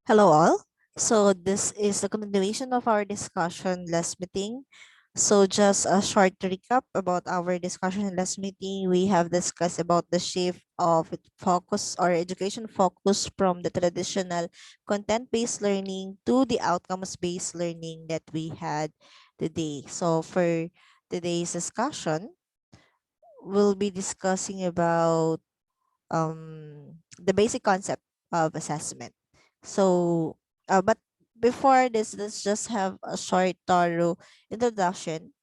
Hello all. So this is the continuation of our discussion last meeting. So just a short recap about our discussion in last meeting. We have discussed about the shift of focus or education focus from the traditional content-based learning to the outcomes-based learning that we had today. So for today's discussion, we'll be discussing about the basic concept of assessment. So, but before this, let's just have a short, thorough introduction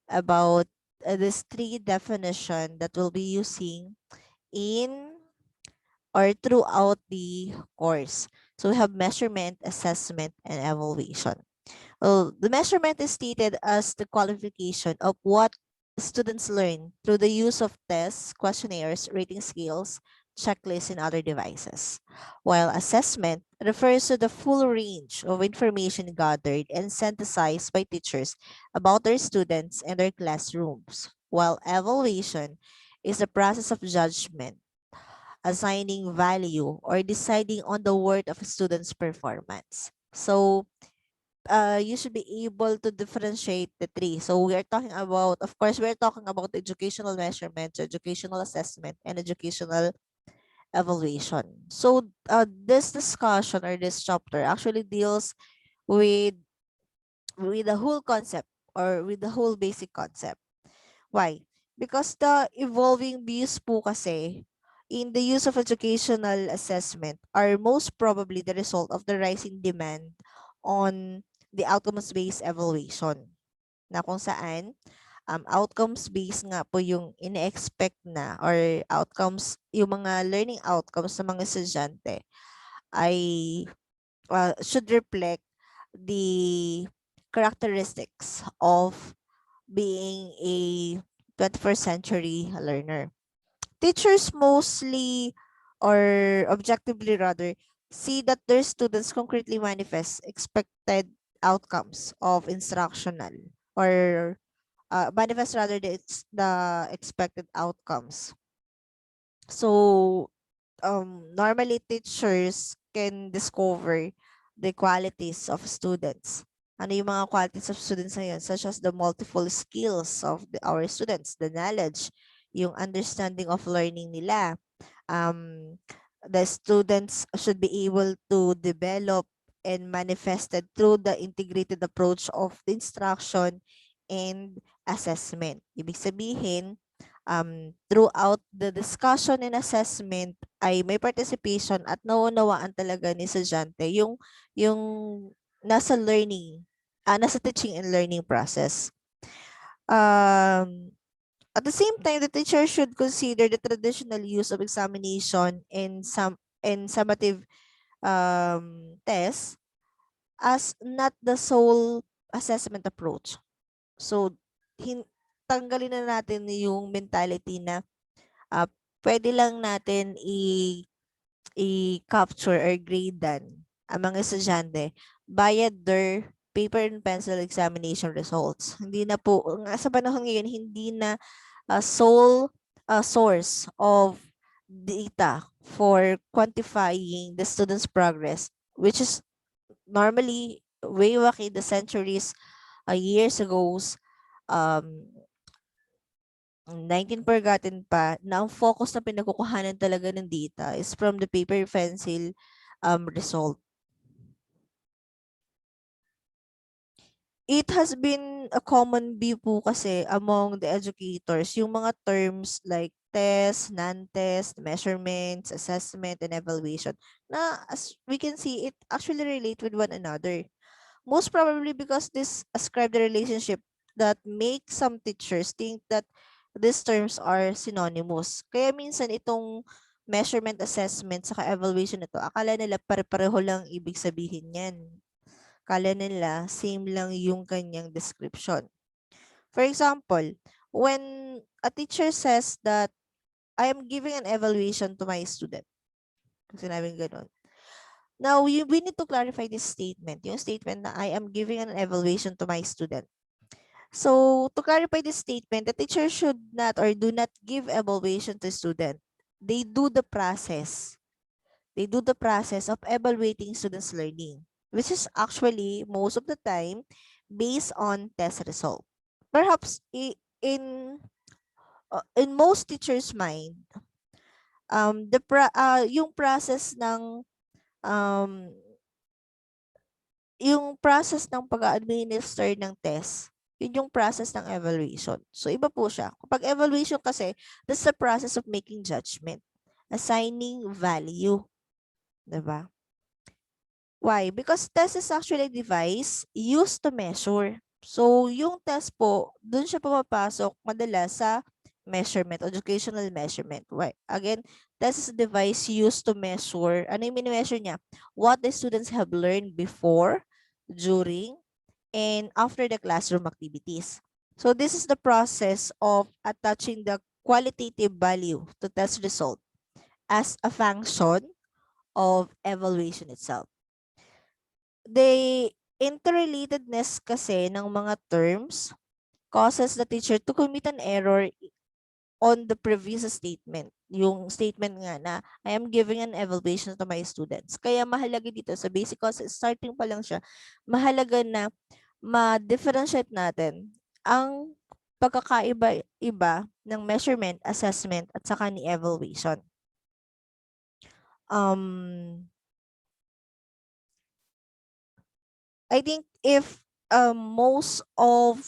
about these three definition that we'll be using in or throughout the course. So we have measurement, assessment, and evaluation. Well, the measurement is stated as the qualification of what students learn through the use of tests, questionnaires, rating scales, checklists, and other devices. While assessment refers to the full range of information gathered and synthesized by teachers about their students and their classrooms. While evaluation is the process of judgment, assigning value, or deciding on the worth of a student's performance. So, you should be able to differentiate the three. So we are talking about, of course, we're talking about educational measurements, educational assessment, and educational evaluation. So this discussion or this chapter actually deals with the whole concept or with the whole basic concept. Why? Because the evolving views po kasi in the use of educational assessment are most probably the result of the rising demand on the outcomes-based evaluation na kung saan outcomes-based nga po yung ine-expect na or outcomes, yung mga learning outcomes ng mga estudyante ay should reflect the characteristics of being a 21st century learner. Teachers mostly or objectively rather see that their students concretely manifest expected outcomes of instructional or manifest rather the expected outcomes. So normally teachers can discover the qualities of students. Ano yung mga qualities of students na yun? Such as the multiple skills of our students, the knowledge, yung understanding of learning nila. The students should be able to develop and manifested through the integrated approach of the instruction and assessment. Ibig sabihin, throughout the discussion and assessment ay may participation at naunawaan talaga ni estudyante yung nasa learning, nasa teaching and learning process. At the same time, the teacher should consider the traditional use of examination and summative tests as not the sole assessment approach. So, tanggalin na natin yung mentality na pwede lang natin i-capture or gradean ang mga estudyante via their paper and pencil examination results. Hindi na po, sa panahon ngayon, hindi na sole source of data for quantifying the student's progress, which is normally way back in the centuries, years ago, um, 19 forgotten pa, na ang focus na pinagkukuhanan talaga ng data is from the paper pencil result. It has been a common view po kasi among the educators, yung mga terms like test, non-test, measurements, assessment, and evaluation, na as we can see, it actually relate with one another. Most probably because this ascribe the relationship that make some teachers think that these terms are synonymous. Kaya minsan itong measurement, assessment, saka evaluation na to, akala nila pare-pareho lang ibig sabihin yan. Akala nila same lang yung kanyang description. For example, when a teacher says that I am giving an evaluation to my student, sinabing ganun. Now, we need to clarify this statement. Yung statement na I am giving an evaluation to my student. So, to clarify this statement, the teacher should not or do not give evaluation to student. They do the process. They do the process of evaluating students' learning, which is actually most of the time based on test result. Perhaps in most teachers' mind, yung process ng um pag-administer ng test, yun yung process ng evaluation. So, iba po siya. Kapag evaluation kasi, that's the process of making judgment, assigning value. Diba? Why? Because test is actually a device used to measure. So, yung test po, dun siya pumapasok madalas sa measurement, educational measurement. Why? Again, test is a device used to measure. Ano yung mini-measure niya? What the students have learned before, during, and after the classroom activities. So, this is the process of attaching the qualitative value to test result as a function of evaluation itself. The interrelatedness kasi ng mga terms causes the teacher to commit an error on the previous statement. Yung statement nga na, I am giving an evaluation to my students. Kaya mahalaga dito sa basic concept, starting pa lang siya, mahalaga na ma-differentiate natin ang pagkakaiba-iba ng measurement, assessment, at saka ni evaluation. I think if most of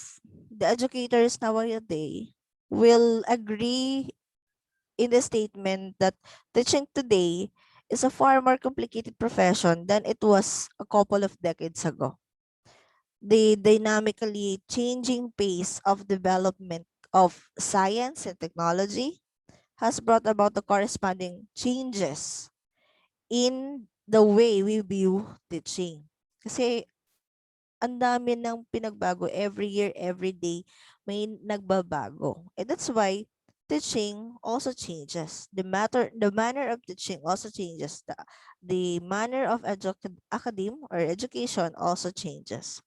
the educators nowadays will agree in the statement that teaching today is a far more complicated profession than it was a couple of decades ago. The dynamically changing pace of development of science and technology has brought about the corresponding changes in the way we view teaching. Kasi ang dami ng pinagbago every year, every day, may nagbabago. And that's why teaching also changes. The manner of teaching also changes. The manner of academe or education also changes.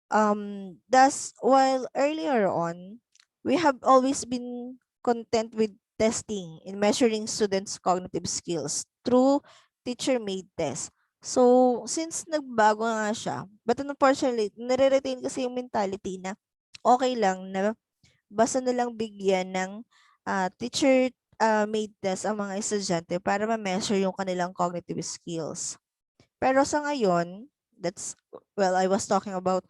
Thus, while earlier on, we have always been content with testing and measuring students' cognitive skills through teacher-made tests. So, since nagbago nga siya, but unfortunately, nare-retain kasi yung mentality na okay lang na basta na lang bigyan ng teacher made test ang mga estudyante para ma-measure yung kanilang cognitive skills. Pero sa ngayon, I was talking about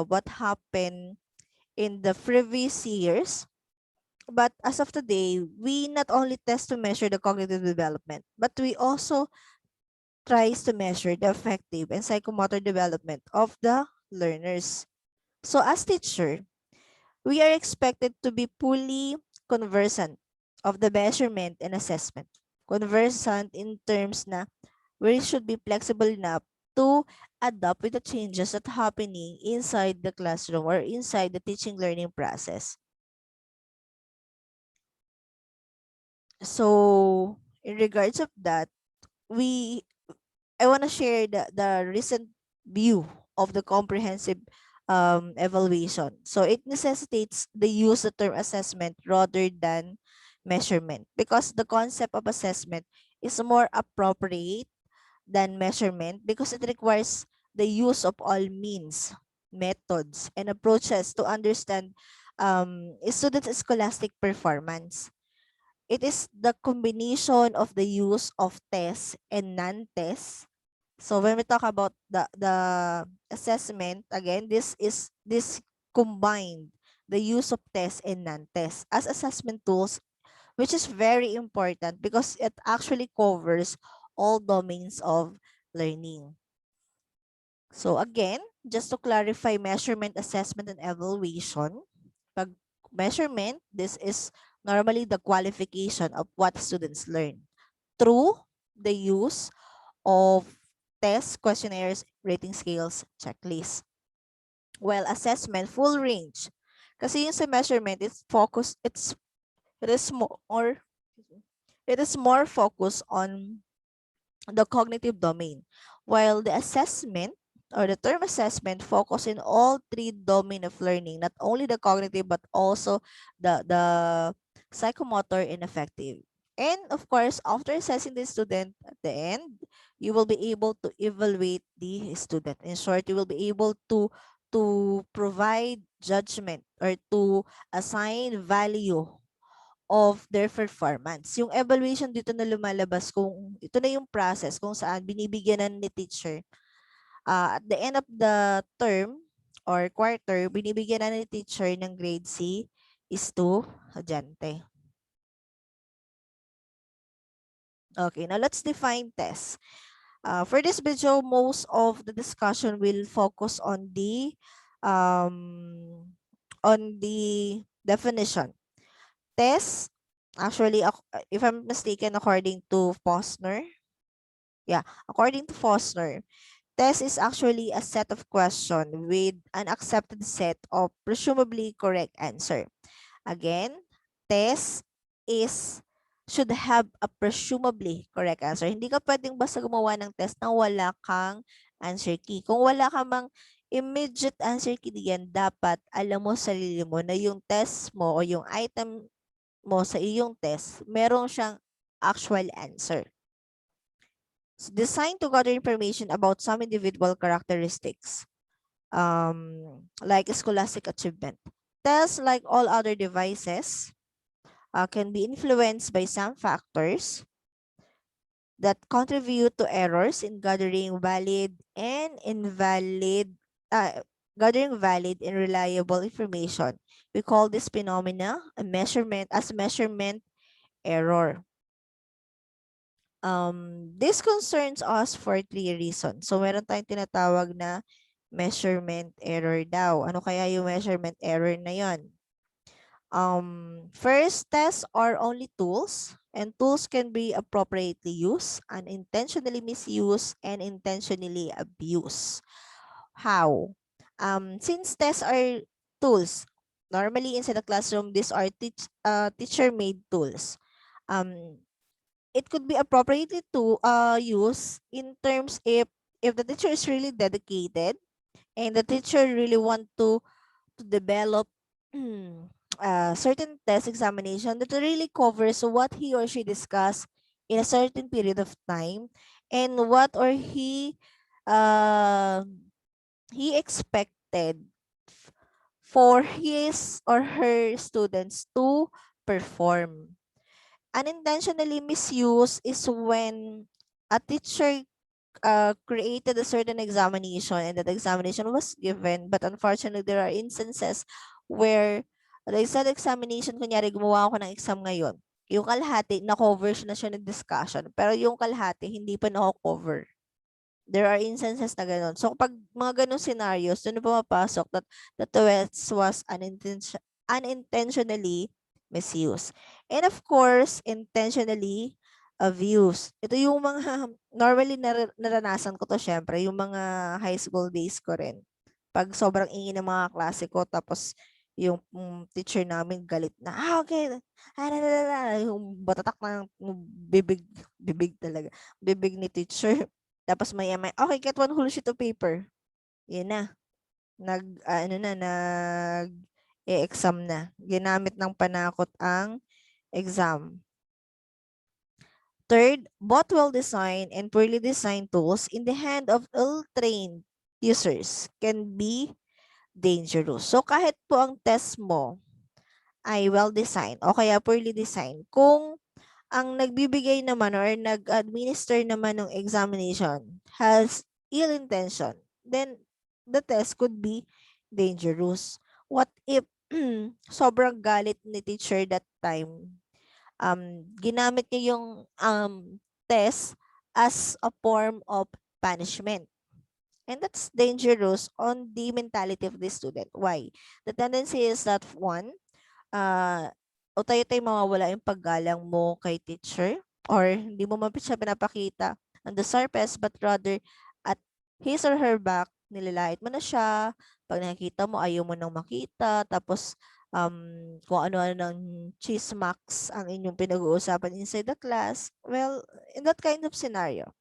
what happened in the previous years. But as of today, we not only test to measure the cognitive development, but we also tries to measure the affective and psychomotor development of the learners. So as teacher, we are expected to be fully conversant of the measurement and assessment. Conversant in terms na we should be flexible enough to adapt with the changes that happening inside the classroom or inside the teaching learning process. So in regards of that, I want to share the recent view of the comprehensive evaluation. So it necessitates the use of the term assessment rather than measurement because the concept of assessment is more appropriate than measurement because it requires the use of all means, methods, and approaches to understand students' scholastic performance. It is the combination of the use of tests and non-tests. So when we talk about the assessment, again, this combined the use of tests and non-tests as assessment tools, which is very important because it actually covers all domains of learning. So again, just to clarify measurement, assessment, and evaluation, pag measurement, this is normally the qualification of what students learn through the use of tests, questionnaires, rating scales, checklists. While assessment, full range. Kasi yung sa measurement, it is more focused on the cognitive domain. While the assessment or the term assessment focus in all three domain of learning, not only the cognitive but also the psychomotor and affective. And of course, after assessing the student at the end, you will be able to evaluate the student. In short, you will be able to provide judgment or to assign value of their performance. Yung evaluation dito na lumalabas kung ito na yung process kung saan binibigyan na ni teacher at the end of the term or quarter, binibigyan na ni teacher ng grade C is to Adyante. Okay, now let's define test. For this video, most of the discussion will focus on the definition. Test, actually, if I'm mistaken, according to Posner, test is actually a set of questions with an accepted set of presumably correct answer. Again, test should have a presumably correct answer. Hindi ka pwedeng basta gumawa ng test na wala kang answer key. Kung wala ka mang immediate answer key diyan, dapat alam mo sa sarili mo na yung test mo o yung item mo sa iyong test, merong siyang actual answer. It's designed to gather information about some individual characteristics, like scholastic achievement. Tests, like all other devices, can be influenced by some factors that contribute to errors in gathering valid and reliable information. We call this phenomena a measurement error. This concerns us for 3 reasons. So, meron tayong tinatawag na measurement error daw. Ano kaya yung measurement error na yon? First, tests are only tools, and tools can be appropriately used, unintentionally misused, and intentionally abused. How? Since tests are tools, normally inside the classroom, these are teacher-made tools. It could be appropriately to use in terms if the teacher is really dedicated and the teacher really want to develop certain test examination that really covers what he or she discussed in a certain period of time and what or he expected for his or her students to perform. Unintentionally misused is when a teacher created a certain examination and that examination was given, but unfortunately there are instances where the exact examination, kunyari gumawa ako ng exam ngayon, yung kalahati na-cover na siya ng discussion, pero yung kalahati hindi pa na-cover. There are instances na gano'n. So, pag mga ganong scenarios, doon na pumapasok that the test was unintentionally misused. And of course, intentionally abused. Ito yung mga, normally naranasan ko to syempre, yung mga high school days ko rin. Pag sobrang ingin ng mga klase ko, tapos yung teacher namin galit na, okay, yung batatak ng bibig talaga, bibig ni teacher. Tapos may, okay, get one whole sheet of paper. Yan na. Nag-exam na. Ginamit ng panakot ang exam. Third, both well-designed and poorly designed tools in the hand of ill-trained users can be dangerous. So, kahit po ang test mo ay well-designed o kaya poorly designed, kung ang nagbibigay naman or nag-administer naman ng examination has ill intention, then the test could be dangerous. What if sobrang galit ni teacher that time? Ginamit niya yung test as a form of punishment. And that's dangerous on the mentality of the student. Why? The tendency is that one, o tayo mawawala yung paggalang mo kay teacher or hindi mo man siya pinapakita on the surface but rather at his or her back, nilalait mo na siya. Pag nakikita mo, ayaw mo nang makita. Tapos, kung ano-ano ng chismax ang inyong pinag-uusapan inside the class. Well, in that kind of scenario,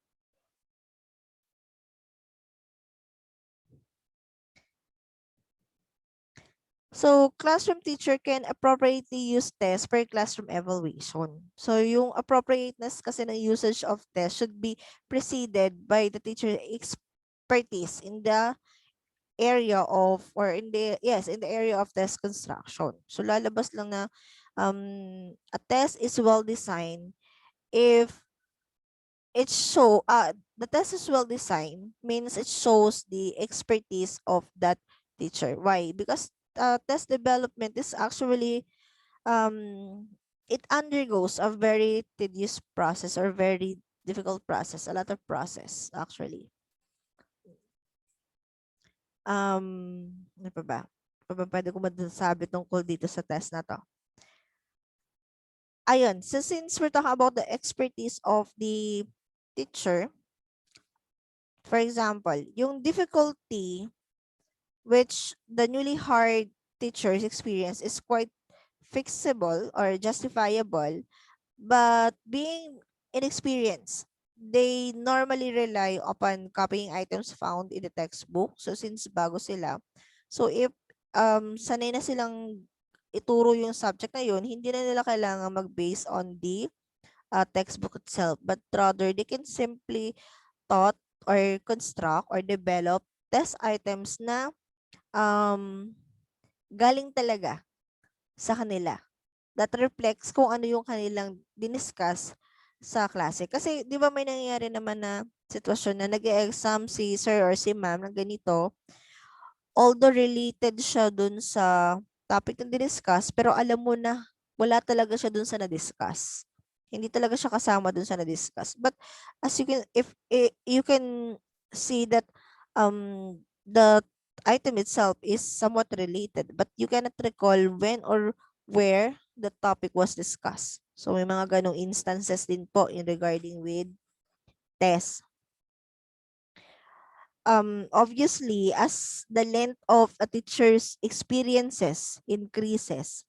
So, classroom teacher can appropriately use tests per classroom evaluation. So, yung appropriateness kasi ng usage of test should be preceded by the teacher expertise in the area of, or in the, yes, in the area of test construction. So, lalabas lang na a test is well designed if the test is well designed means it shows the expertise of that teacher. Why? Because test development is actually it undergoes a very tedious process or very difficult process, a lot of process actually. Ano pa ba? Ano pa pwede ko masasabi tungkol dito sa test na to? Ayun, so since we're talking about the expertise of the teacher, for example, yung difficulty which the newly hired teachers experience is quite fixable or justifiable, but being inexperienced, they normally rely upon copying items found in the textbook. So since bago sila, so if sanay na silang ituro yung subject na yun, hindi na nila kailangan mag-base on the textbook itself, but rather they can simply taught or construct or develop test items na galing talaga sa kanila. That reflects kung ano yung kanilang diniscuss sa klase. Kasi di ba may nangyayari naman na sitwasyon na nag-e-exam si sir or si ma'am ng ganito, although related siya dun sa topic na diniscuss, pero alam mo na wala talaga siya dun sa na-discuss. Hindi talaga siya kasama dun sa na-discuss. But as you can, if you can see that the item itself is somewhat related, but you cannot recall when or where the topic was discussed. So may mga ganong instances din po in regarding with test. Obviously, as the length of a teacher's experiences increases,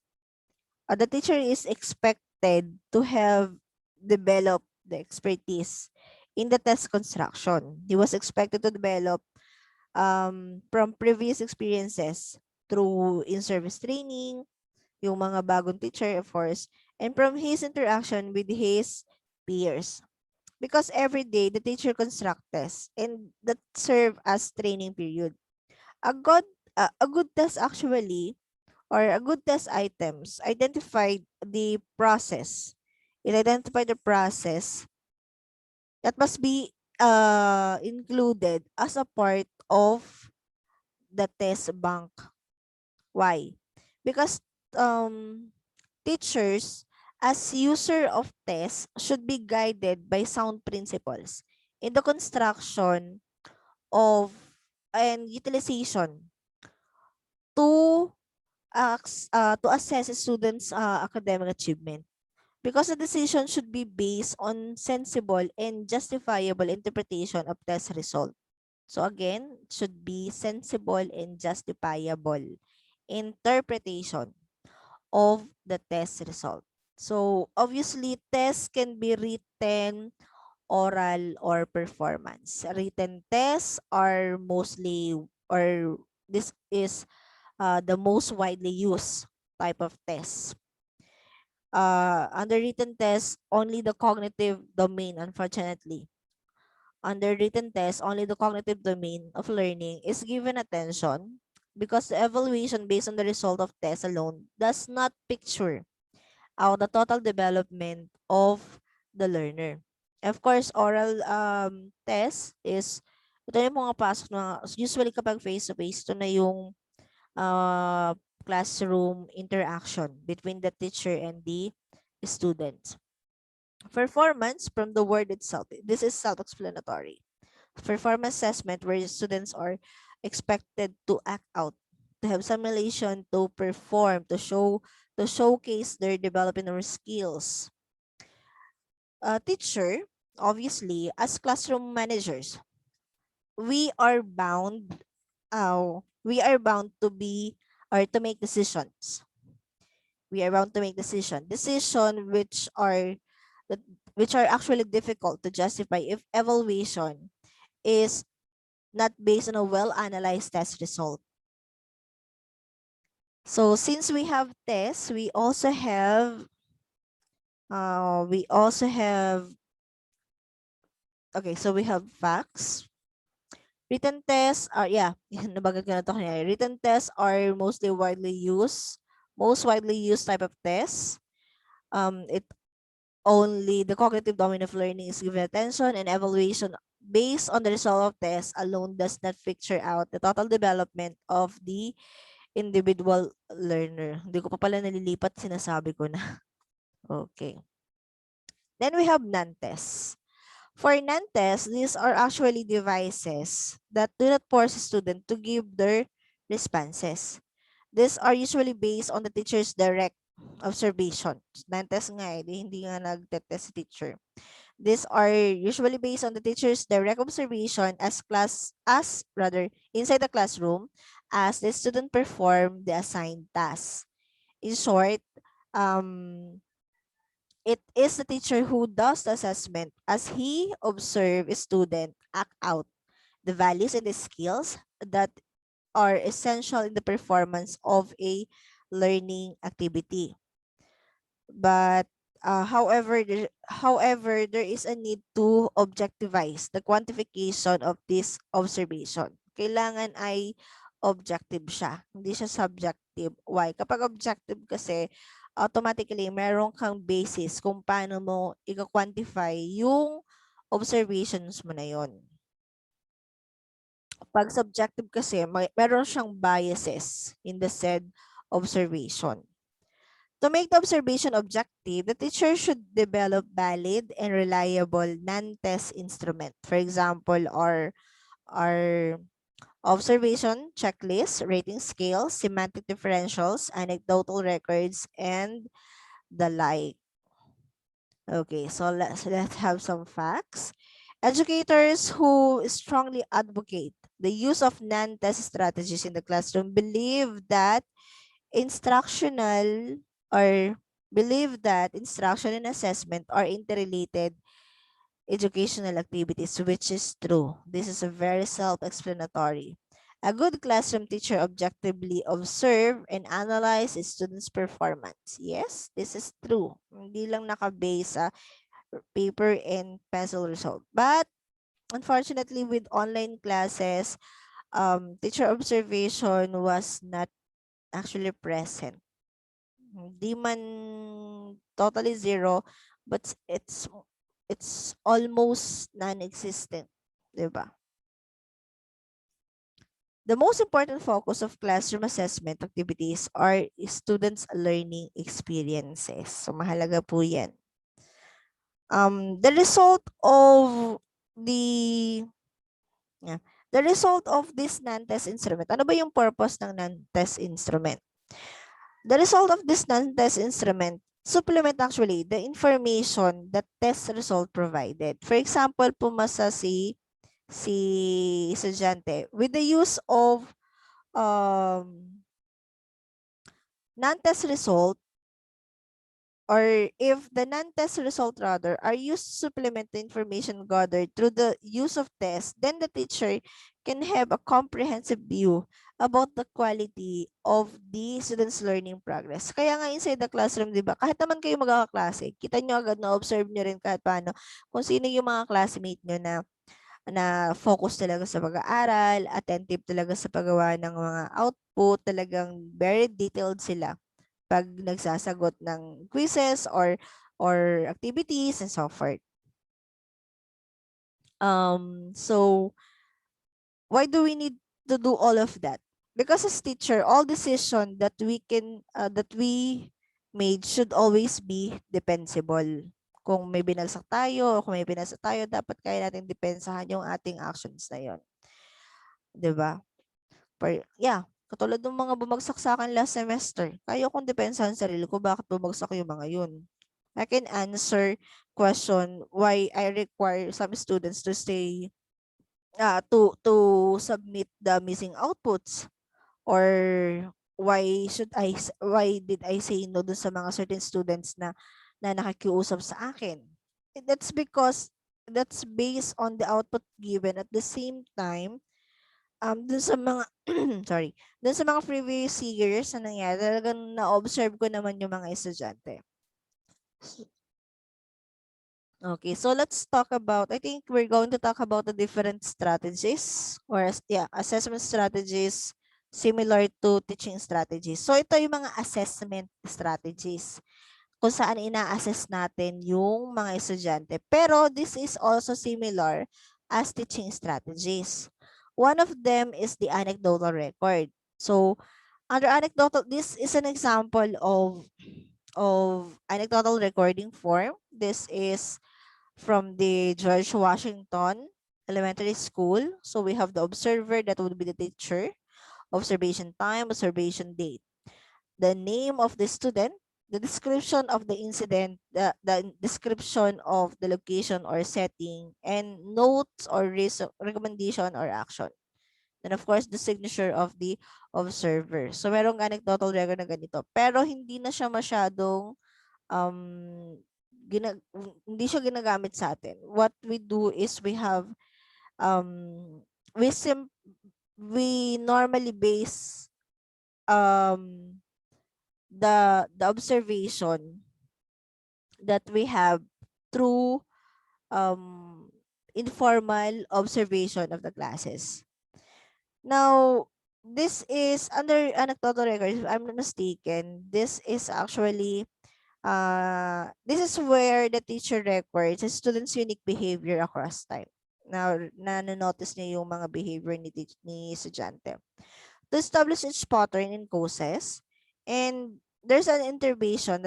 the teacher is expected to have developed the expertise in the test construction. He was expected to develop from previous experiences through in-service training, yung mga bagong teacher, of course, and from his interaction with his peers. Because every day, the teacher construct tests and that serve as training period. A good test actually, or a good test items, identified the process. It identified the process that must be included as a part of the test bank. Why? Because teachers, as user of tests, should be guided by sound principles in the construction of and utilization to to assess a students' academic achievement. Because the decision should be based on sensible and justifiable interpretation of test result. So again, it should be sensible and justifiable interpretation of the test result. So obviously, tests can be written, oral, or performance. Written tests are mostly, or this is the most widely used type of test. Under written tests, only the cognitive domain, unfortunately. Under written tests, only the cognitive domain of learning is given attention because the evaluation based on the result of tests alone does not picture out the total development of the learner. Of course, oral test is ito yung mga pasok na usually kapag face-to-face, ito na yung classroom interaction between the teacher and the student. Performance from the word itself. This is self-explanatory. Performance assessment where students are expected to act out, to have simulation, to perform, to showcase their development skills. Teacher, obviously, as classroom managers, we are bound to be or to make decisions. We are bound to make decisions which are actually difficult to justify if evaluation is not based on a well-analyzed test result. So since we have tests, we also have okay, so we have facts. Written tests are, yeah, nabanggit ko na to kanina. Written tests are most widely used type of tests. It only the cognitive domain of learning is given attention, and evaluation based on the result of tests alone does not picture out the total development of the individual learner. Hindi ko pa pala nalilipat, sinasabi ko na. Okay. Then we have non-tests. For non-tests, these are actually devices that do not force a student to give their responses. These are usually based on the teacher's direct observation. Non-test nga eh, hindi nga nag-test si teacher. These are usually based on the teacher's direct observation inside the classroom as the student perform the assigned task. In short, um, it is the teacher who does the assessment as he observe a student act out the values and the skills that are essential in the performance of a learning activity. But however, there is a need to objectivize the quantification of this observation. Kailangan ay objective siya, hindi siya subjective. Why? Kapag objective kasi, automatically meron kang basis kung paano mo i-quantify yung observations mo na yon. Pag subjective kasi, meron siyang biases in the said observation. To make the observation objective, the teacher should develop valid and reliable non-test instrument. For example, our observation checklist, rating scales, semantic differentials, anecdotal records, and the like. Okay, so let's have some facts. Educators who strongly advocate the use of non-test strategies in the classroom instructional or believe that instruction and assessment are interrelated educational activities, which is true. This is a very self-explanatory. A good classroom teacher objectively observe and analyze a student's performance. Yes, this is true. Hindi lang naka-base sa paper and pencil result. But unfortunately, with online classes, teacher observation was not actually present. Hindi man totally zero, but it's almost non-existent, 'di ba? The most important focus of classroom assessment activities are students' learning experiences. So mahalaga po 'yan. The result of the yeah, the result of this non-test instrument. Ano ba yung purpose ng non-test instrument? The result of this non-test instrument supplement actually the information that test result provided. For example, pumasa si estudyante with the use of non-test result, or if the non-test result rather are used to supplement the information gathered through the use of tests, then the teacher can have a comprehensive view about the quality of the student's learning progress. Kaya nga inside the classroom, di ba, kahit naman kayo magkakaklase, kita nyo agad na observe nyo rin kahit paano kung sino yung mga classmate nyo na focus talaga sa pag-aaral, attentive talaga sa paggawa ng mga output, talagang very detailed sila pag nagsasagot ng quizzes or activities and so forth. So why do we need to do all of that? Because as teacher, all decision that we made should always be defensible. Kung may binagsak tayo o kung may binasa tayo, dapat kaya natin depensahan yung ating actions na yon. 'Di ba? Yeah, katulad ng mga bumagsak sa akin last semester. Kaya kong depensahan sarili ko bakit bumagsak yung mga yun. I can answer question why I require some students to stay to submit the missing outputs, or why did I say no dun sa mga certain students na nakikiusap sa akin. That's because that's based on the output given. At the same time, Dun sa mga sorry, dun sa mga previous years na nangyari, talagang na-observe ko naman yung mga estudyante. Okay, so let's talk about, I think we're going to talk about the different strategies or assessment strategies similar to teaching strategies. So ito yung mga assessment strategies kung saan ina-assess natin yung mga estudyante. Pero this is also similar as teaching strategies. One of them is the anecdotal record. So under anecdotal, this is an example of anecdotal recording form. This is from the George Washington Elementary School. So we have the observer, that would be the teacher, observation time, observation date, the name of the student, the description of the incident, the description of the location or setting, and notes or recommendation or action. And of course, the signature of the observer. So merong anecdotal record na ganito. Pero hindi na siya masyadong um hindi siya ginagamit sa atin. What we do is we have um we sim we normally base the observation that we have through informal observation of the classes. Now, this is under anecdotal records, if I'm not mistaken, this is actually this is where the teacher records the student's unique behavior across time. Now, nanonotice niya yung mga behavior ni estudyante. To establish each pattern in causes, and there's an intervention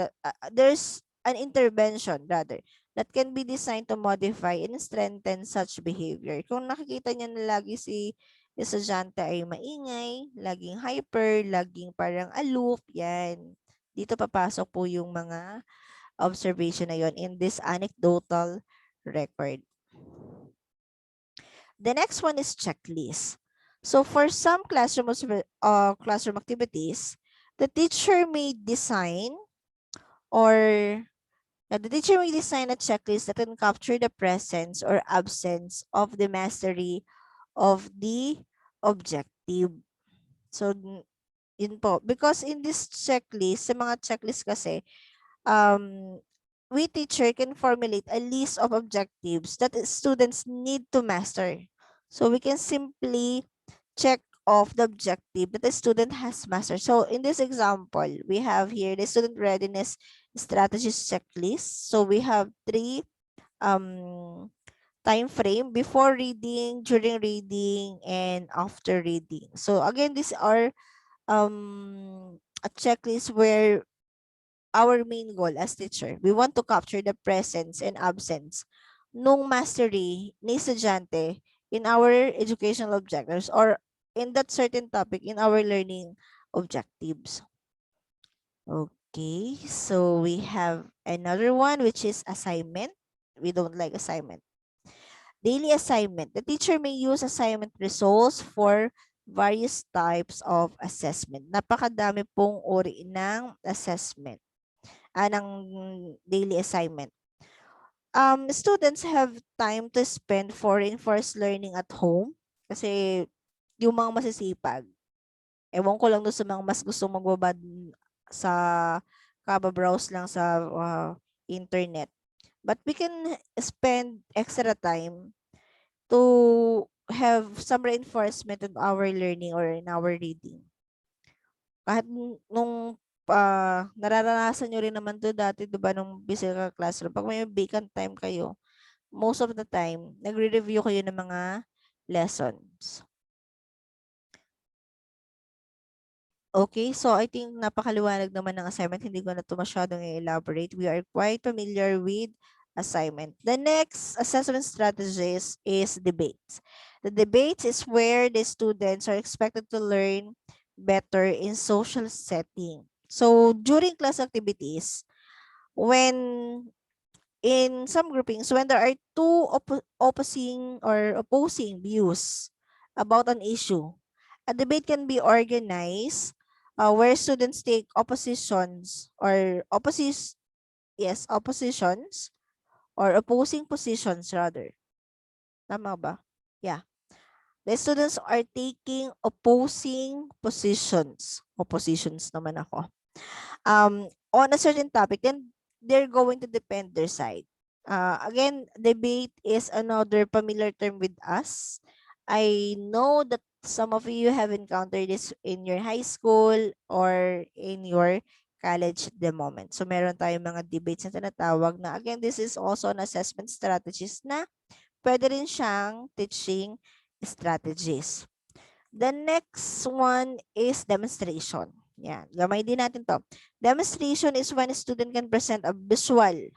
rather that can be designed to modify and strengthen such behavior. Kung nakikita niya na lagi si estudyante ay maingay, laging hyper, laging parang aloof, yan. Dito papasok po yung mga observation na yon in this anecdotal record. The next one is checklist. So for some classroom activities, the teacher may design or the teacher may design a checklist that can capture the presence or absence of the mastery of the objective. So yun po. Because in this checklist, sa mga checklist kasi, we teacher can formulate a list of objectives that students need to master. So we can simply check off the objective that the student has mastered. So in this example, we have here the student readiness strategies checklist. So we have 3 time frame: before reading, during reading, and after reading. So again, these are a checklist where our main goal as teacher, we want to capture the presence and absence nung mastery ni estudyante in our educational objectives or in that certain topic in our learning objectives. Okay, so we have another one, which is assignment. We don't like assignment. Daily assignment. The teacher may use assignment results for various types of assessment. Napakadami pong uri ng assessment, ng daily assignment. Students have time to spend for reinforced learning at home kasi yung mga masisipag, ewan ko lang doon sa mga mas gusto magbabad sa kaba-browse lang sa internet. But we can spend extra time to have some reinforcement in our learning or in our reading. Kahit nung nararanasan nyo rin naman to dati, diba, nung physical classroom, pag may vacant time kayo, most of the time, nagre-review kayo ng mga lessons. Okay, so I think napakaliwanag naman ng assignment. Hindi ko na ito masyadong i-elaborate. We are quite familiar with assignment. The next assessment strategies is debates. The debates is where the students are expected to learn better in social setting. So during class activities, when in some groupings, when there are two opposing views about an issue, a debate can be organized where students take oppositions or oppositions or opposing positions rather. Tama ba? Yeah. The students are taking opposing positions. Oppositions naman ako. On a certain topic, then they're going to defend their side. Again, debate is another familiar term with us. I know that some of you have encountered this in your high school or in your college at the moment. So meron tayong mga debates na tinatawag na, again, this is also an assessment strategies na pwede rin siyang teaching strategies. The next one is demonstration. Yan, gamay din natin to. Demonstration is when a student can present a visual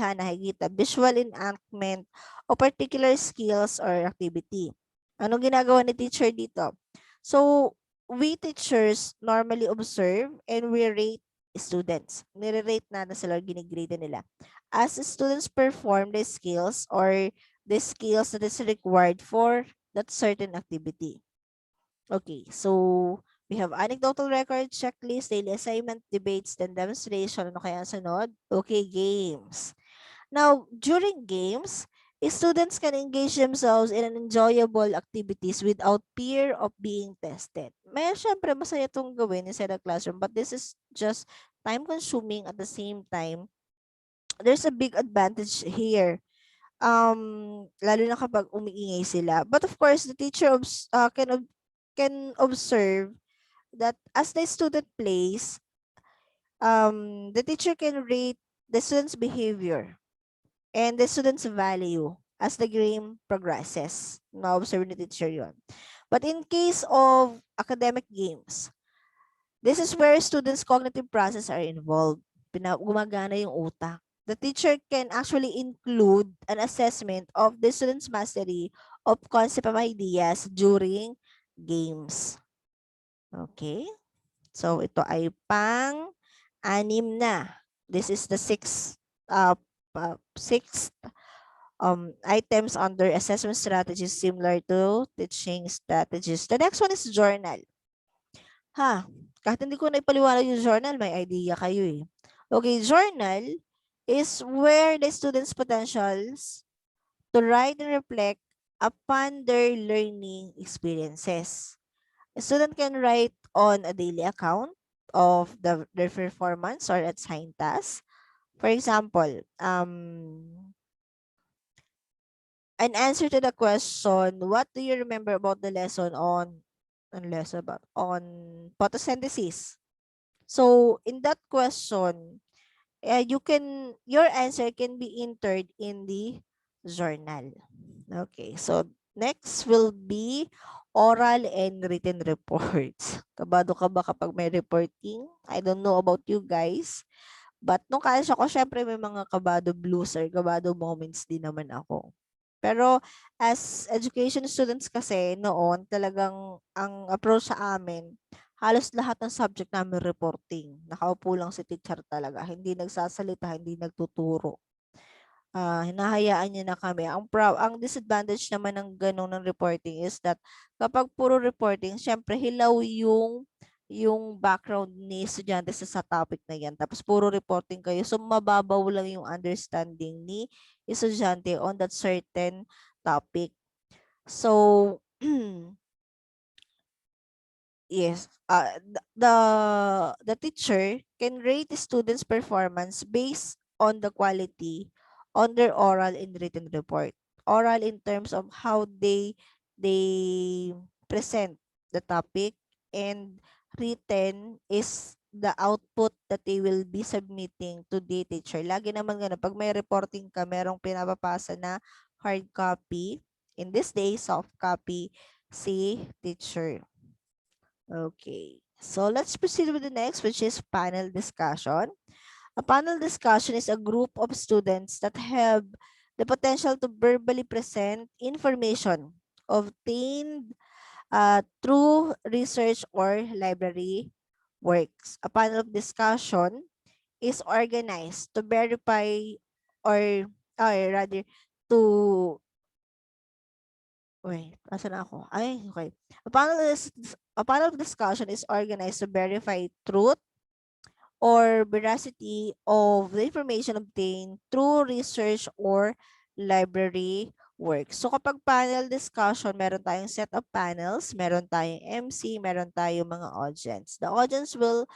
ha, nakikita, visual enactment of particular skills or activity. Anong ginagawa ni teacher dito? So, we teachers normally observe and we rate students. Nire-rate natin sila, ginigrade nila. As students perform the skills or the skills that is required for that certain activity. Okay, so we have anecdotal record, checklist, daily assignment, debates, then demonstration. Ano kaya ang sunod? Okay, games. Now, during games, students can engage themselves in an enjoyable activities without fear of being tested. May syempre masaya itong gawin inside the classroom, but this is just time-consuming at the same time. There's a big advantage here. Lalo na kapag umiingay sila. But of course, the teacher can observe that as the student plays, the teacher can rate the student's behavior and the student's value as the game progresses. Na-observe ni teacher yun. But in case of academic games, this is where students' cognitive process are involved. Gumagana yung utak. The teacher can actually include an assessment of the student's mastery of concept of ideas during games. Okay? So, ito ay pang-anim na. This is the sixth items under assessment strategies similar to teaching strategies. The next one is journal. Kahit hindi ko na ipaliwanag yung journal, may idea kayo eh. Okay, journal is where the students' potentials to write and reflect upon their learning experiences. A student can write on a daily account of their performance or assigned tasks. For example, an answer to the question, what do you remember about the lesson on photosynthesis? So in that question, your answer can be entered in the journal. Okay, so next will be oral and written reports. Kabado ka ba kapag may reporting? I don't know about you guys. But nung college ako, syempre may mga kabado blues or kabado moments din naman ako. Pero as education students kasi noon, talagang ang approach sa amin, halos lahat ng subject namin reporting. Nakaupo lang si teacher talaga. Hindi nagsasalita, hindi nagtuturo. Hinahayaan niya na kami. Ang disadvantage naman ng ganun ng reporting is that kapag puro reporting, syempre hilaw yung background ni estudyante sa topic na yan. Tapos puro reporting kayo. So mababaw lang yung understanding ni estudyante on that certain topic. So yes, the teacher can rate the students' performance based on the quality on their oral and written report. Oral in terms of how they present the topic, and written is the output that they will be submitting to the teacher. Lagi naman ganun, pag may reporting ka, merong pinapapasa na hard copy. In this day, soft copy si teacher. Okay, so let's proceed with the next, which is panel discussion. A panel discussion is a group of students that have the potential to verbally present information obtained through research or library works. A panel of discussion is organized to verify or rather to wait, asan na ako? Ay, okay. A panel of discussion is organized to verify truth or veracity of the information obtained through research or library work. So kapag panel discussion, meron tayong set of panels, meron tayong MC, meron tayong mga audience. The audience will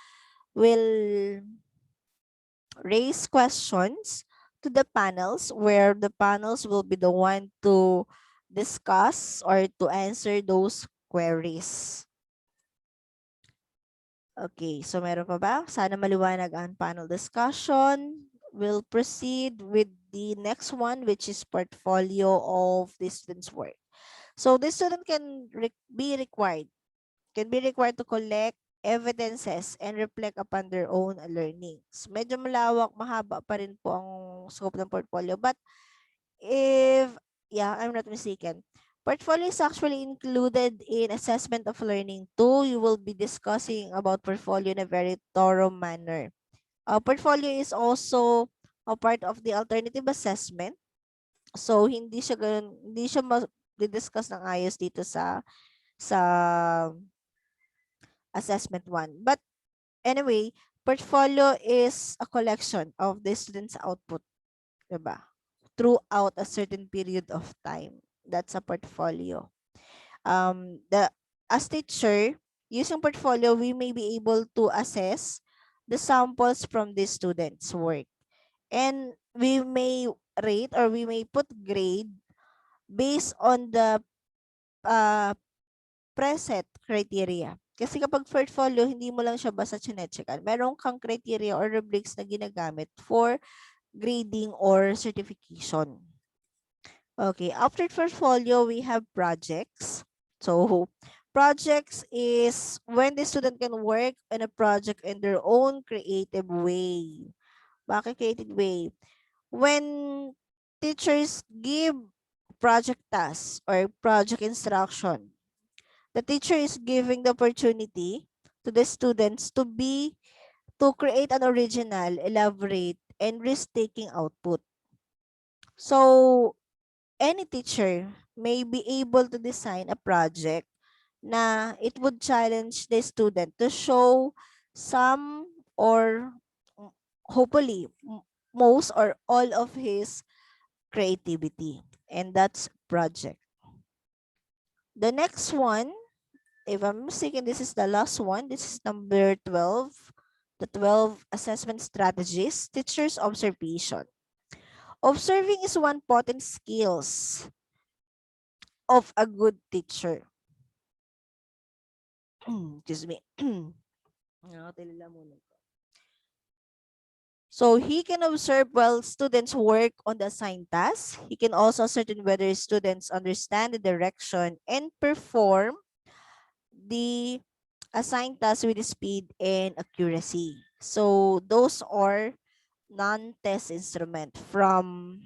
raise questions to the panels, where the panels will be the one to discuss or to answer those queries. Okay, so meron pa ba? Sana maliwanag ang panel discussion. We'll proceed with the next one, which is portfolio of the student's work. So the student can be required to collect evidences and reflect upon their own learnings. Medyo malawak, mahaba pa rin po ang scope ng portfolio. But if, yeah, I'm not mistaken, portfolio is actually included in assessment of learning too. You will be discussing about portfolio in a very thorough manner. Portfolio is also a part of the alternative assessment. So hindi siya discuss ng ayos dito sa assessment 1. But anyway, portfolio is a collection of the student's output, diba? Throughout a certain period of time. That's a portfolio. As teacher, using portfolio, we may be able to assess the samples from the student's work. And we may rate or we may put grade based on the preset criteria. Kasi kapag portfolio, hindi mo lang siya basta chinecheckan. Meron kang criteria or rubrics na ginagamit for grading or certification. Okay, after portfolio, we have projects. So, projects is when the student can work on a project in their own creative way. Bakit creative way? When teachers give project tasks or project instruction, the teacher is giving the opportunity to the students to create an original, elaborate, and risk-taking output. So, any teacher may be able to design a project na it would challenge the student to show some or hopefully most or all of his creativity. And that's project. The next one, if I'm mistaken, this is the last one. This is number 12. The 12 assessment strategies, teacher's observation. Observing is one potent skills of a good teacher. Excuse me. So he can observe while students work on the assigned task. He can also ascertain whether students understand the direction and perform the assigned task with speed and accuracy. So those are non-test instrument from,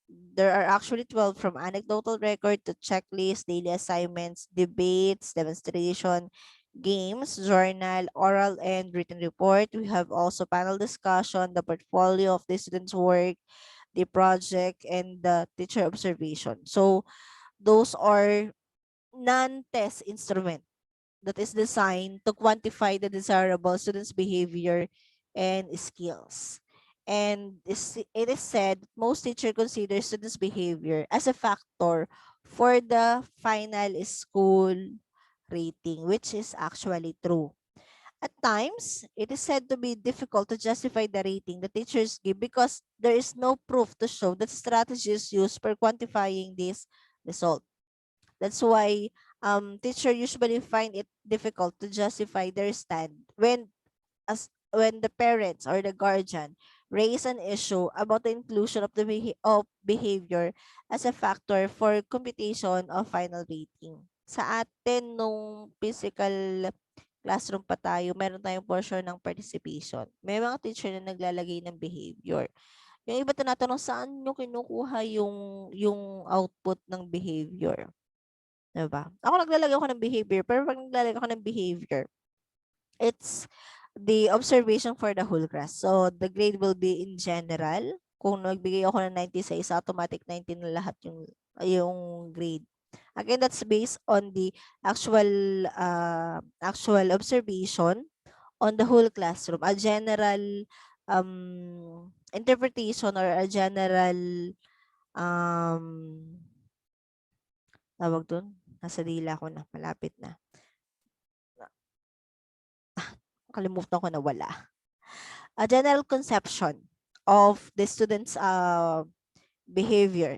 there are actually 12, from anecdotal record to checklist, daily assignments, debates, demonstration, games, journal, oral and written report. We have also panel discussion, the portfolio of the student's work, the project, and the teacher observation. So those are non-test instrument that is designed to quantify the desirable students' behavior and skills. And it is said most teachers consider students' behavior as a factor for the final school rating, which is actually true. At times, it is said to be difficult to justify the rating the teachers give because there is no proof to show that strategies used for quantifying this result. That's why teacher usually find it difficult to justify their stand when the parents or the guardian raise an issue about the inclusion of of behavior as a factor for computation of final rating. Sa atin nung physical classroom pa tayo, meron tayong portion ng participation. May mga teacher na naglalagay ng behavior. Yung iba tinatanong saan nyo kinukuha yung output ng behavior. Diba? Ako naglalagay ako ng behavior, pero pag naglalagay ako ng behavior, it's the observation for the whole class. So, the grade will be in general. Kung nagbigay ako ng 90 sa isa, automatic 90 na lahat yung grade. Again, that's based on the actual observation on the whole classroom. A general interpretation or a general um, tawag dun, nasa dila ko na, malapit na. Kalimutan ko na wala. A general conception of the student's behavior.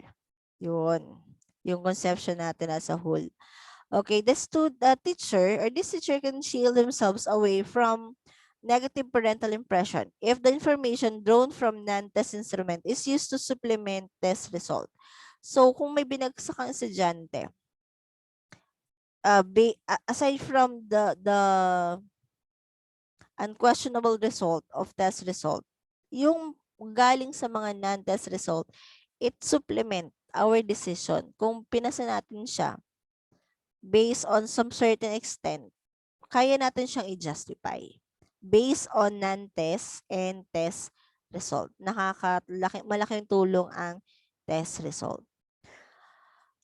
Yun. Yung conception natin as a whole. Okay, the teacher or this teacher can shield themselves away from negative parental impression if the information drawn from non-test instrument is used to supplement test result. So, kung may binagsak ang estudyante, aside from the unquestionable result of test result, yung galing sa mga non-test result, it supplement our decision kung pinasa natin siya based on some certain extent, kaya natin siyang i-justify based on non-test and test result. Malaking tulong ang test result.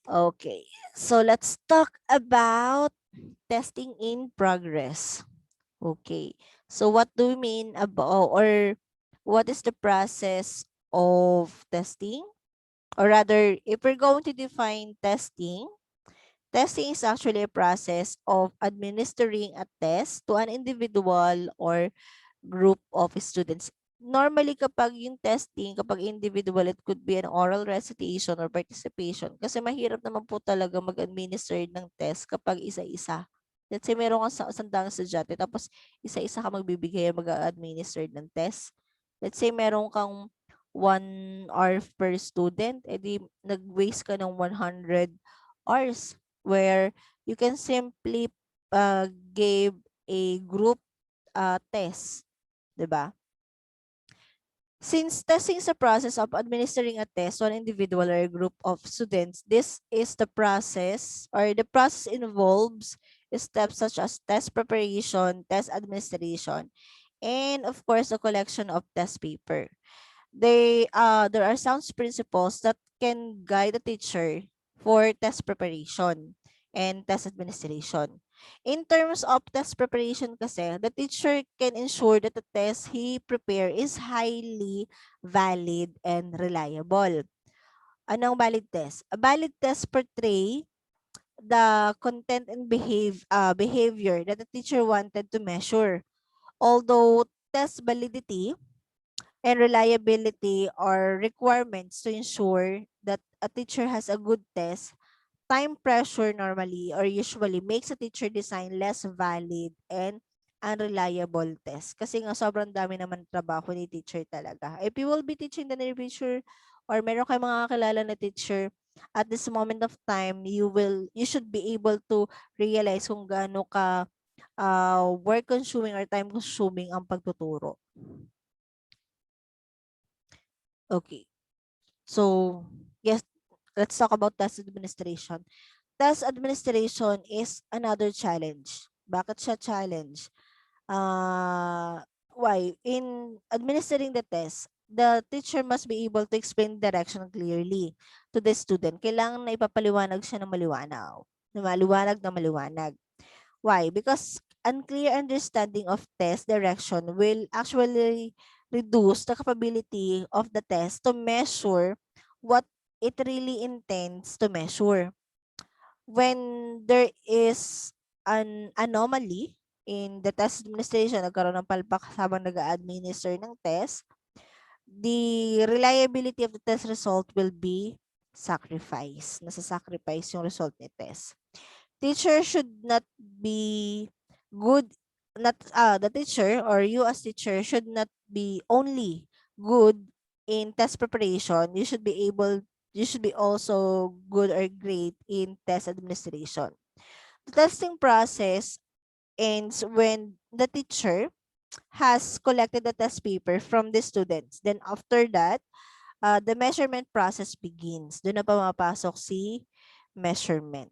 Okay, so let's talk about testing in progress. Okay, so what do we mean about, or what is the process of testing? Or rather, if we're going to define testing, testing is actually a process of administering a test to an individual or group of students. Normally, kapag yung testing, kapag individual, it could be an oral recitation or participation. Kasi mahirap naman po talaga mag-administer ng test kapag isa-isa. Let's say meron kang sandang estudyante, tapos isa-isa ka magbibigay mag-administer ng test. Let's say meron kang 1 hour per student, edi nag-waste ka ng 100 hours where you can simply give a group test. 'Di ba? Since testing is a process of administering a test to an individual or a group of students, this is the process, or the process involves steps such as test preparation, test administration, and of course, the collection of test paper. There are sound principles that can guide the teacher for test preparation and test administration. In terms of test preparation kasi, the teacher can ensure that the test he prepare is highly valid and reliable. Anong valid test? A valid test portray the content and behavior that the teacher wanted to measure. Although test validity and reliability are requirements to ensure that a teacher has a good test, time pressure normally or usually makes a teacher design less valid and unreliable test. Kasi nga sobrang dami naman trabaho ni teacher talaga. If you will be teaching the near future or meron kayong mga kakilala na teacher, at this moment of time, you should be able to realize kung gaano ka work consuming or time consuming ang pagtuturo. Okay. So, yes, let's talk about test administration. Test administration is another challenge. Bakit siya challenge? Why? In administering the test, the teacher must be able to explain direction clearly to the student. Kailangan na ipapaliwanag siya ng maliwanag. Na maliwanag. Why? Because unclear understanding of test direction will actually reduce the capability of the test to measure what it really intends to measure. When there is an anomaly in the test administration, nagkaroon ng palpak habang nag-administer ng test, the reliability of the test result will be sacrificed. Nasa-sacrifice yung result ni test. Teacher should not be good, the teacher or you as teacher should not be only good in test preparation. You should be also good or great in test administration. The testing process ends when the teacher has collected the test paper from the students. Then after that, the measurement process begins. Doon na pumapasok si measurement.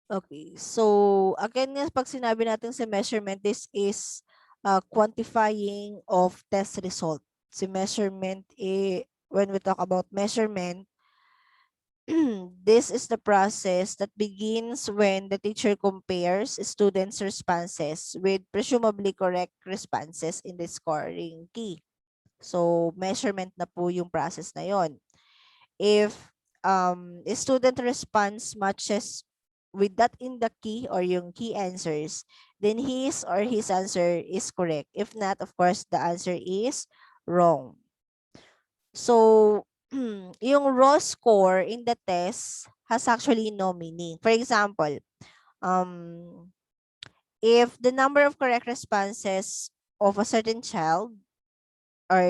Okay. So, again, pag sinabi natin sa measurement, this is quantifying of test result. Si measurement, when we talk about measurement, this is the process that begins when the teacher compares students' responses with presumably correct responses in the scoring key. So, measurement na po yung process na yon. If a student response matches with that in the key or yung key answers, then his or his answer is correct. If not, of course, the answer is wrong. So, yung raw score in the test has actually no meaning. For example, um, if the number of correct responses of a certain child or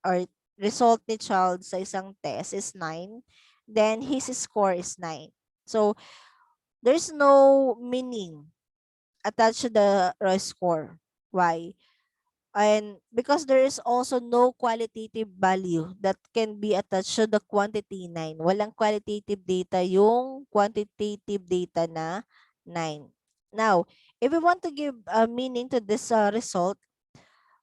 or result ni child sa isang test is 9, then his score is 9. So, there's no meaning attached to the raw score. Why? And because there is also no qualitative value that can be attached to the quantity 9. Walang qualitative data yung quantitative data na 9. Now, if we want to give a meaning to this result,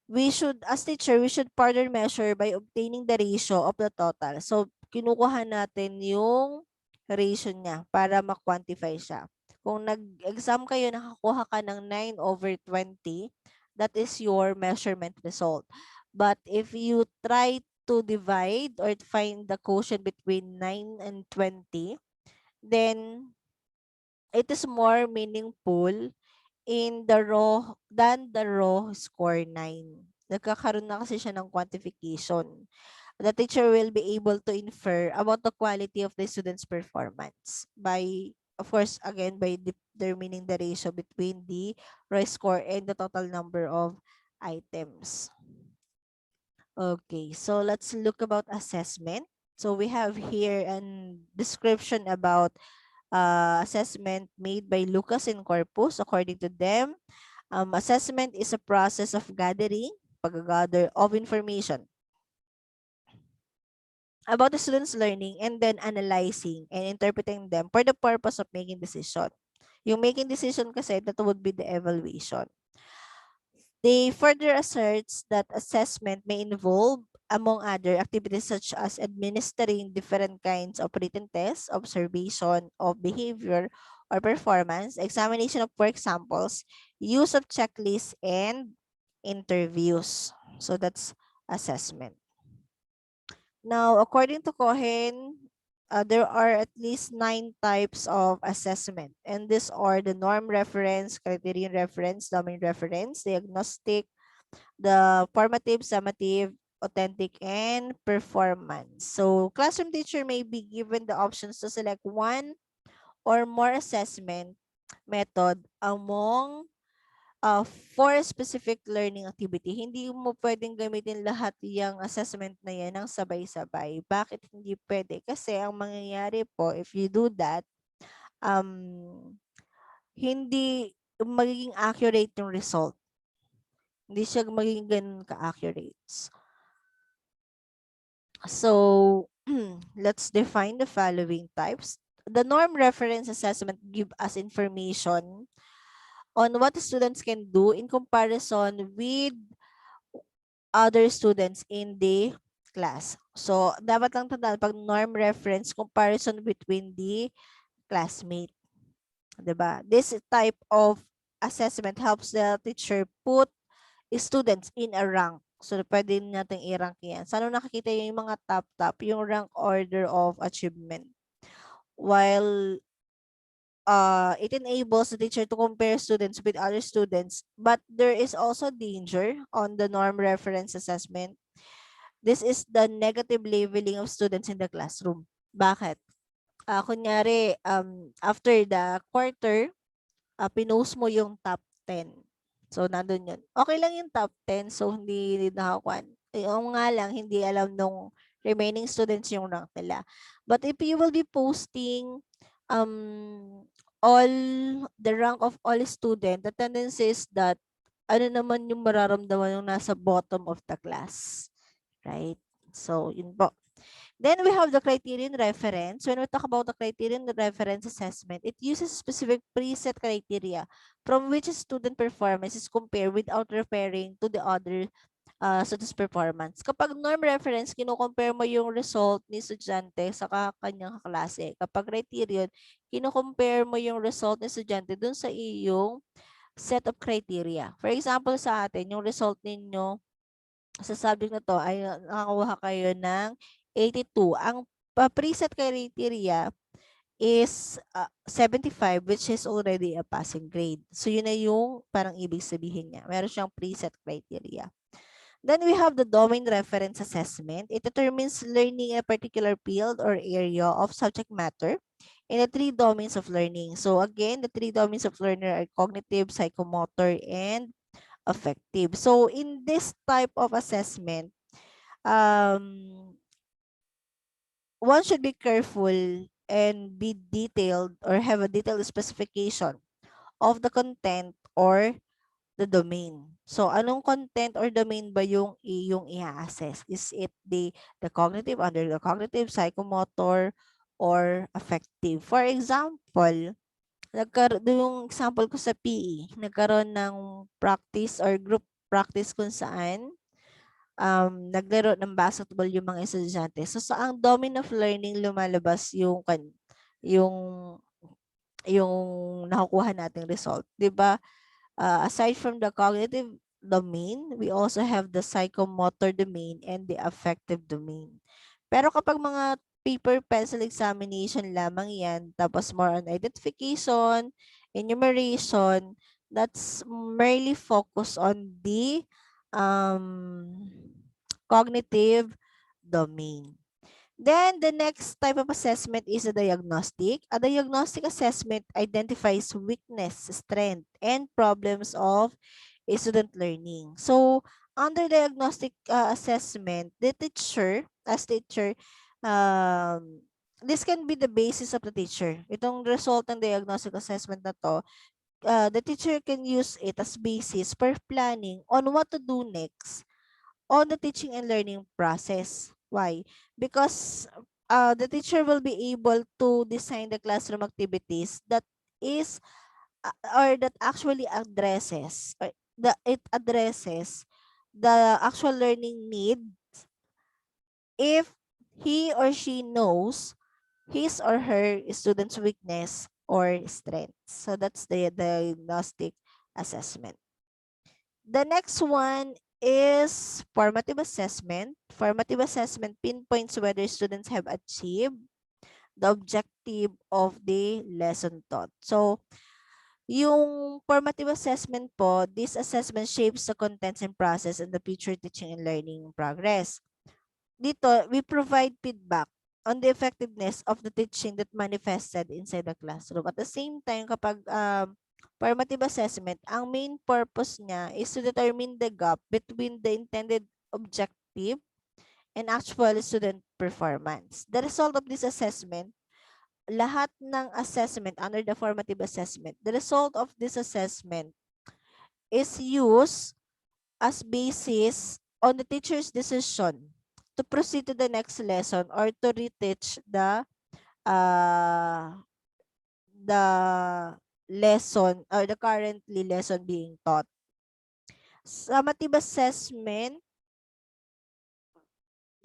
we should, as teacher, we should further measure by obtaining the ratio of the total. So, kinukuha natin yung ratio niya para ma-quantify siya. Kung nag-exam kayo, nakakuha ka ng 9/20, that is your measurement result. But if you try to divide or find the quotient between 9 and 20, then it is more meaningful in the raw than the raw score 9. Nagkakaroon na kasi siya ng quantification. The teacher will be able to infer about the quality of the student's performance by, of course, again, by determining the ratio between the raw score and the total number of items. Okay, so let's look about assessment. So we have here a description about assessment made by Lucas and Corpus. According to them, assessment is a process of gathering, pag-gather of information about the student's learning and then analyzing and interpreting them for the purpose of making decision. Yung making decision kasi, that would be the evaluation. They further asserts that assessment may involve, among other activities such as administering different kinds of written tests, observation of behavior or performance, examination of work samples, use of checklists, and interviews. So that's assessment. Now, according to Cohen, there are at least 9 types of assessment. And these are the norm reference, criterion reference, domain reference, diagnostic, the formative, summative, authentic, and performance. So, classroom teacher may be given the options to select one or more assessment method among for a specific learning activity. Hindi mo pwedeng gamitin lahat yung assessment na yan ng sabay-sabay. Bakit hindi pwede? Kasi ang mangyayari po, if you do that, hindi magiging accurate yung result. Hindi siya magiging ganun ka-accurate. So, let's define the following types. The norm reference assessment give us information on what students can do in comparison with other students in the class. So, dapat lang tandaan pag norm reference comparison between the classmate. Diba? This type of assessment helps the teacher put students in a rank. So, pwede natin i-rank yan. Saan nakikita yung mga top, yung rank order of achievement. While it enables the teacher to compare students with other students, but there is also danger on the norm reference assessment. This is the negative labeling of students in the classroom. Bakit? Kunyari, after the quarter, pinost mo yung top 10. So, nandun yun. Okay lang yung top 10, so hindi nakakuan. Yung nga lang, hindi alam nung remaining students yung rank nila. But if you will be posting all the rank of all student, the tendency is that ano naman yung mararamdaman yung nasa bottom of the class. Right? So, yun po. Then we have the criterion reference. When we talk about the criterion reference assessment, it uses specific preset criteria from which a student performance is compared without referring to the other student's performance. Kapag norm reference, kino-compare mo yung result ni estudyante sa kanyang kaklase. Kapag criterion, kino-compare mo yung result ni estudyante dun sa iyong set of criteria. For example, sa atin, yung result ninyo sa subject na to ay nakakuha kayo ng 82. Ang preset criteria is 75, which is already a passing grade. So yun na yung parang ibig sabihin niya. Meron siyang preset criteria. Then we have the domain reference assessment. It determines learning a particular field or area of subject matter in the 3 domains of learning. So again, the 3 domains of learning are cognitive, psychomotor, and affective. So in this type of assessment, one should be careful and be detailed or have a detailed specification of the content or the domain. So, anong content or domain ba yung i-assess? Is it the cognitive, under the cognitive, psychomotor, or affective? For example, yung example ko sa PE, nagkaroon ng practice or group practice kung saan naglaro ng basketball yung mga estudyante. So, sa ang domain of learning lumalabas yung yung nakukuha nating result, 'di ba? Aside from the cognitive domain, we also have the psychomotor domain and the affective domain. Pero kapag mga paper pencil examination lamang yan, tapos more on identification, enumeration, that's merely focus on the um, cognitive domain. Then, the next type of assessment is a diagnostic. A diagnostic assessment identifies weakness, strength, and problems of student learning. So, under diagnostic assessment, the teacher, as teacher, um, this can be the basis of the teacher. Itong result ng diagnostic assessment na to, the teacher can use it as basis for planning on what to do next on the teaching and learning process. Why? Because the teacher will be able to design the classroom activities that is or that actually addresses or it addresses the actual learning need if he or she knows his or her student's weakness or strengths. So that's the diagnostic assessment. The next one is formative assessment. Formative assessment pinpoints whether students have achieved the objective of the lesson taught. So, yung formative assessment po, this assessment shapes the contents and process in the future teaching and learning progress. Dito, we provide feedback on the effectiveness of the teaching that manifested inside the classroom. At the same time, kapag formative assessment, ang main purpose niya is to determine the gap between the intended objective and actual student performance. The result of this assessment, lahat ng assessment under the formative assessment, the result of this assessment is used as basis on the teacher's decision to proceed to the next lesson or to reteach uh, the lesson or the currently lesson being taught. Summative assessment,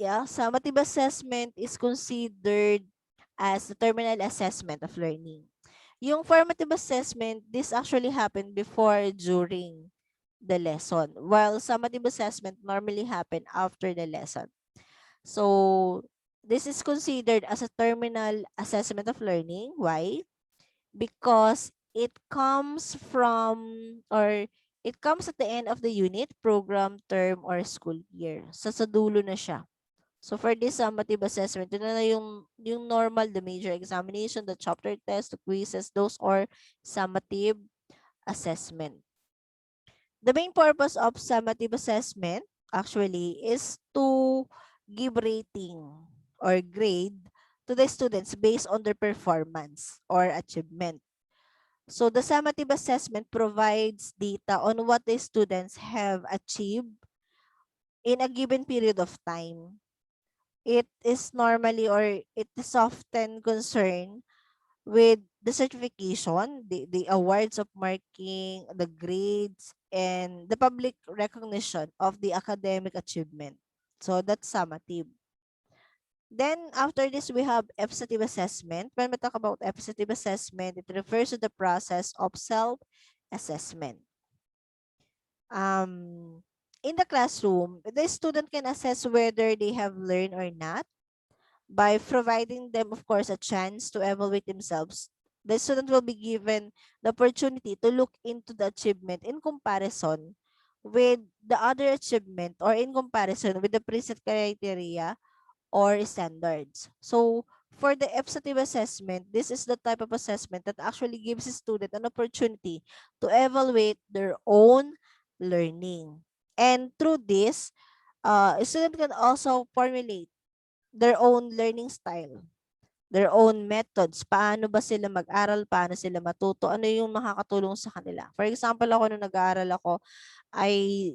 summative assessment is considered as the terminal assessment of learning. Yung formative assessment, this actually happened before, during the lesson, while summative assessment normally happen after the lesson. So, this is considered as a terminal assessment of learning. Why? Because it comes from or it comes at the end of the unit, program, term, or school year. So, sa dulo na siya. So, for this summative assessment, yun na yung normal, the major examination, the chapter test, the quizzes, those are summative assessment. The main purpose of summative assessment actually is to give rating or grade to the students based on their performance or achievement. So the summative assessment provides data on what the students have achieved in a given period of time. It is normally or it is often concerned with the certification, the awards of marking, the grades, and the public recognition of the academic achievement. So that's summative. Then after this, we have evaluative assessment. When we talk about evaluative assessment, it refers to the process of self-assessment. in the classroom, the student can assess whether they have learned or not by providing them, of course, a chance to evaluate themselves. The student will be given the opportunity to look into the achievement in comparison with the other achievement or in comparison with the preset criteria or standards. So for the EPSATIV assessment, this is the type of assessment that actually gives a student an opportunity to evaluate their own learning. And through this, a student can also formulate their own learning style, their own methods. Paano ba sila mag-aral? Paano sila matuto? Ano yung makakatulong sa kanila? For example, ako nung nag-aaral ako, I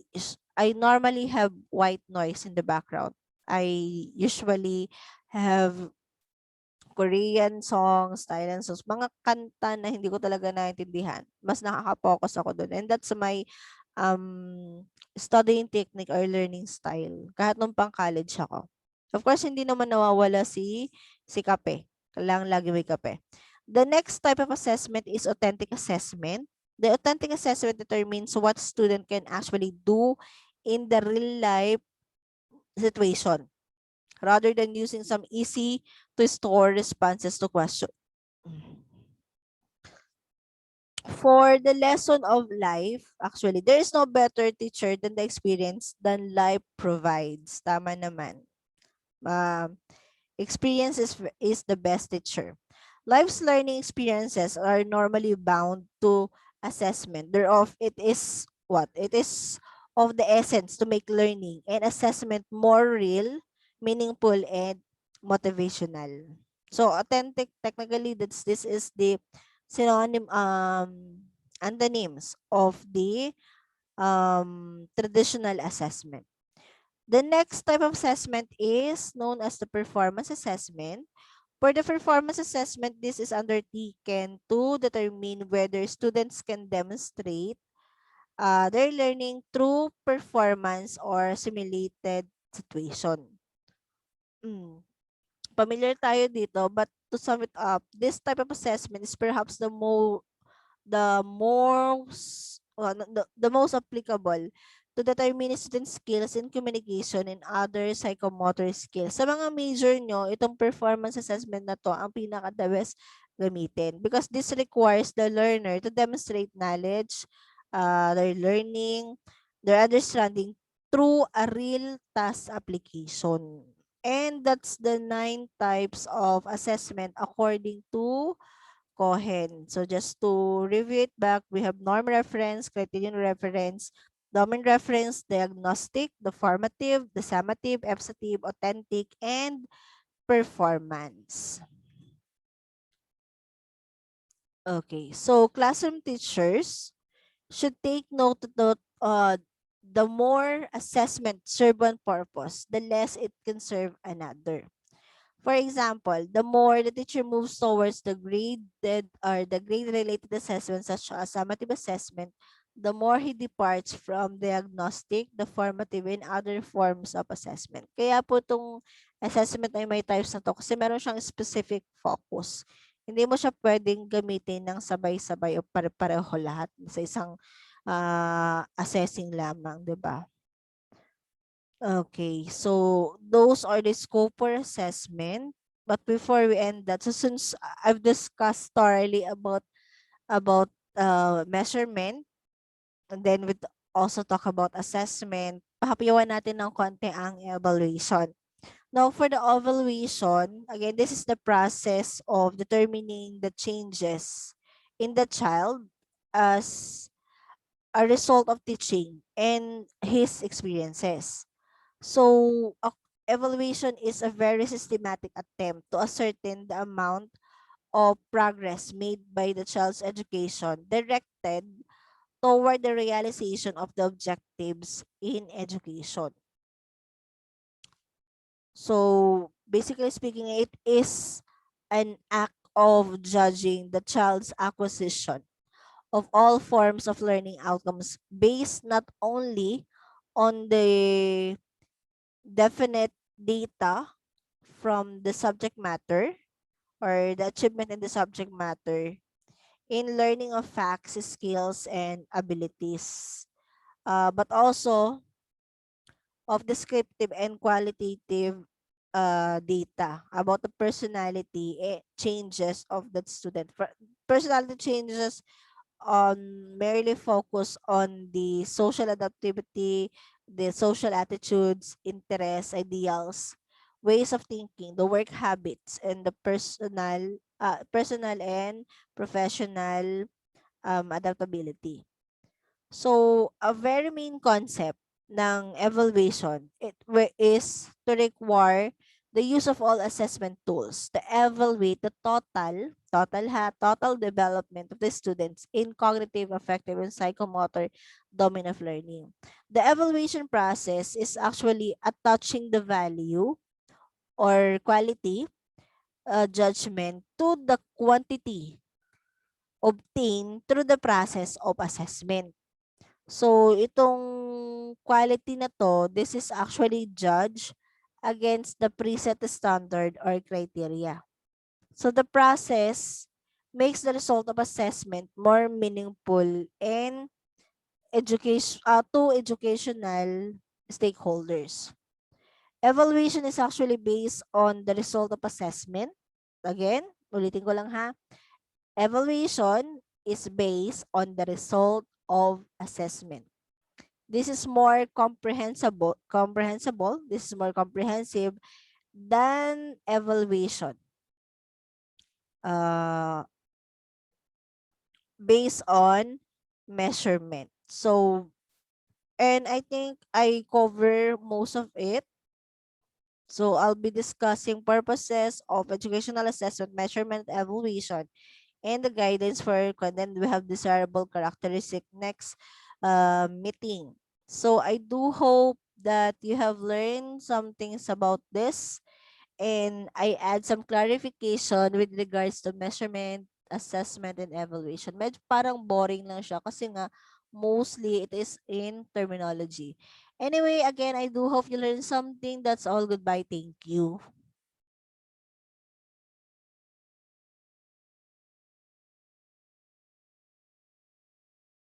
normally have white noise in the background. I usually have Korean songs, Thailand songs, mga kanta na hindi ko talaga naintindihan. Mas nakaka-focus ako doon. And that's my studying technique or learning style. Kahit nung pang college ako. Of course, hindi naman nawawala si kape. Kailangan lagi may kape. The next type of assessment is authentic assessment. The authentic assessment determines what student can actually do in the real life situation rather than using some easy to store responses to question. For the lesson of life, actually, there is no better teacher than the experience than life provides. Tama naman. Experience is the best teacher. Life's learning experiences are normally bound to assessment. Thereof, it is what? It is of the essence to make learning and assessment more real, meaningful, and motivational. So, authentic, technically, this is the synonym, antonyms of the traditional assessment. The next type of assessment is known as the performance assessment. For the performance assessment, this is undertaken to determine whether students can demonstrate their learning through performance or simulated situation. Familiar tayo dito, but to sum it up, this type of assessment is perhaps the most applicable to determine student skills in communication and other psychomotor skills. Sa mga major nyo, itong performance assessment na to ang pinaka-the best gamitin because this requires the learner to demonstrate knowledge, their learning, their understanding through a real task application. And that's the 9 types of assessment according to Cohen. So just to review it back, we have norm reference, criterion reference, domain reference, diagnostic, the formative, the summative, evaluative, authentic, and performance. Okay, so classroom teachers should take note that the more assessment serve one purpose, the less it can serve another. For example, the more the teacher moves towards the graded or the grade-related assessment such as summative assessment, the more he departs from diagnostic, the formative, and other forms of assessment. Kaya po itong assessment ay may types na to kasi meron siyang specific focus. Hindi mo siya pwedeng gamitin ng sabay-sabay o pare-pareho lahat sa isang assessing lamang, di ba? Okay, so those are the scope for assessment. But before we end that, so since I've discussed thoroughly about measurement, and then we also talk about assessment, pahapiwan natin ng konti ang evaluation. Now, for the evaluation, again, this is the process of determining the changes in the child as a result of teaching and his experiences. So, evaluation is a very systematic attempt to ascertain the amount of progress made by the child's education directed toward the realization of the objectives in education. So, basically speaking, it is an act of judging the child's acquisition of all forms of learning outcomes based not only on the definite data from the subject matter or the achievement in the subject matter in learning of facts, skills, and abilities. But also of descriptive and qualitative data about the personality changes of that student. Personality changes on merely focus on the social adaptivity, the social attitudes, interests, ideals, ways of thinking, the work habits, and the personal and professional adaptability. So, a very main concept ng evaluation is to require the use of all assessment tools to evaluate the total development of the students in cognitive, affective, and psychomotor domain of learning. The evaluation process is actually attaching the value or quality judgment to the quantity obtained through the process of assessment. So, itong quality na to, this is actually judged against the preset standard or criteria. So, the process makes the result of assessment more meaningful and to educational stakeholders. Evaluation is actually based on the result of assessment. Again, ulitin ko lang ha. Evaluation is based on the result of assessment. This is more comprehensible. This is more comprehensive than evaluation. Based on measurement. So, and I think I cover most of it. So, I'll be discussing purposes of educational assessment, measurement, evaluation, and the guidance for content. We have desirable characteristic next meeting. So I do hope that you have learned some things about this, and I add some clarification with regards to measurement, assessment, and evaluation. Medyo parang boring lang siya kasi nga mostly it is in terminology. Anyway, again, I do hope you learned something. That's all. Goodbye. Thank you.